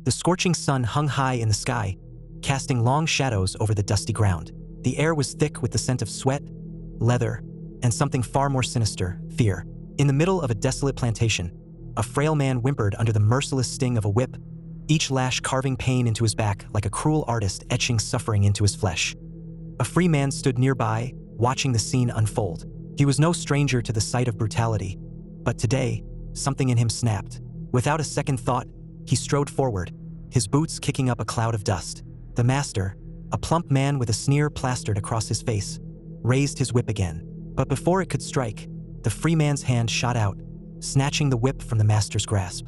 The scorching sun hung high in the sky, casting long shadows over the dusty ground. The air was thick with the scent of sweat, leather, and something far more sinister, fear. In the middle of a desolate plantation, a frail man whimpered under the merciless sting of a whip, each lash carving pain into his back like a cruel artist etching suffering into his flesh. A free man stood nearby, watching the scene unfold. He was no stranger to the sight of brutality, but today, something in him snapped. Without a second thought, he strode forward, his boots kicking up a cloud of dust. The master, a plump man with a sneer plastered across his face, raised his whip again. But before it could strike, the free man's hand shot out, snatching the whip from the master's grasp.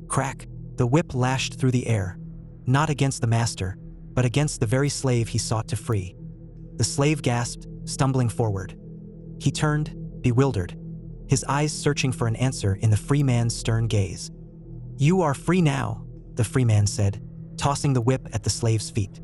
Crack! The whip lashed through the air, not against the master, but against the very slave he sought to free. The slave gasped, stumbling forward. He turned, bewildered, his eyes searching for an answer in the free man's stern gaze. "You are free now," the free man said, tossing the whip at the slave's feet.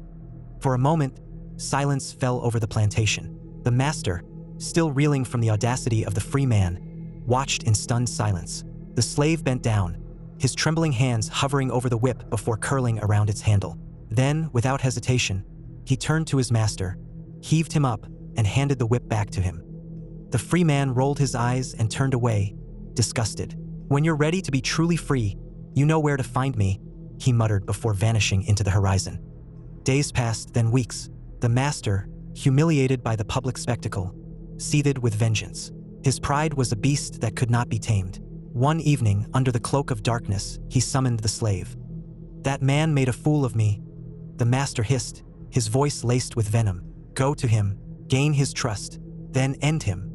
For a moment, silence fell over the plantation. The master, still reeling from the audacity of the free man, watched in stunned silence. The slave bent down, his trembling hands hovering over the whip before curling around its handle. Then, without hesitation, he turned to his master, heaved him up, and handed the whip back to him. The free man rolled his eyes and turned away, disgusted. "When you're ready to be truly free, you know where to find me," he muttered before vanishing into the horizon. Days passed, then weeks. The master, humiliated by the public spectacle, seethed with vengeance. His pride was a beast that could not be tamed. One evening, under the cloak of darkness, he summoned the slave. "That man made a fool of me," the master hissed, his voice laced with venom. "Go to him, gain his trust, then end him."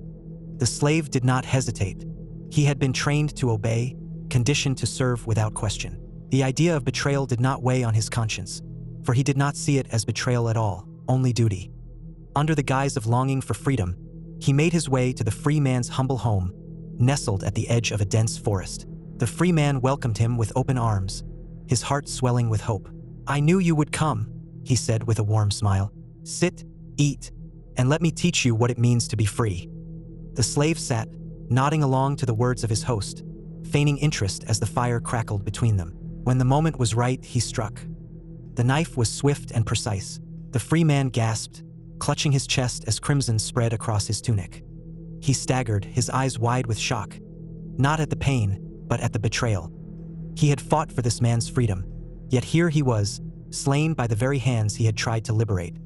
The slave did not hesitate. He had been trained to obey, conditioned to serve without question. The idea of betrayal did not weigh on his conscience, for he did not see it as betrayal at all, only duty. Under the guise of longing for freedom, he made his way to the free man's humble home, nestled at the edge of a dense forest. The free man welcomed him with open arms, his heart swelling with hope. "I knew you would come," he said with a warm smile. "Sit, eat, and let me teach you what it means to be free." The slave sat, nodding along to the words of his host, feigning interest as the fire crackled between them. When the moment was right, he struck. The knife was swift and precise. The free man gasped, clutching his chest as crimson spread across his tunic. He staggered, his eyes wide with shock, not at the pain, but at the betrayal. He had fought for this man's freedom, yet here he was, slain by the very hands he had tried to liberate.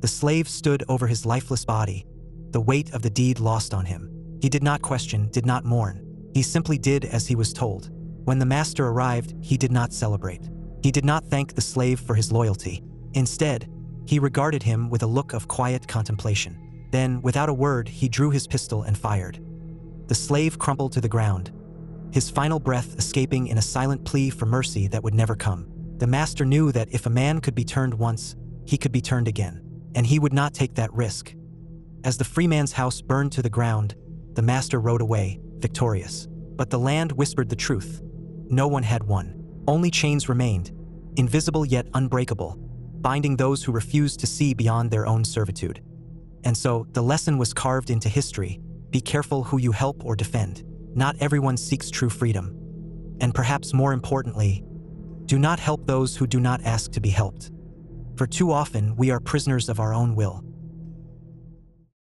The slave stood over his lifeless body, the weight of the deed lost on him. He did not question, did not mourn. He simply did as he was told. When the master arrived, he did not celebrate. He did not thank the slave for his loyalty. Instead, he regarded him with a look of quiet contemplation. Then, without a word, he drew his pistol and fired. The slave crumpled to the ground, his final breath escaping in a silent plea for mercy that would never come. The master knew that if a man could be turned once, he could be turned again, and he would not take that risk. As the free man's house burned to the ground, the master rode away, victorious. But the land whispered the truth. No one had won. Only chains remained, invisible yet unbreakable, binding those who refused to see beyond their own servitude. And so, the lesson was carved into history: be careful who you help or defend. Not everyone seeks true freedom. And perhaps more importantly, do not help those who do not ask to be helped. For too often, we are prisoners of our own will.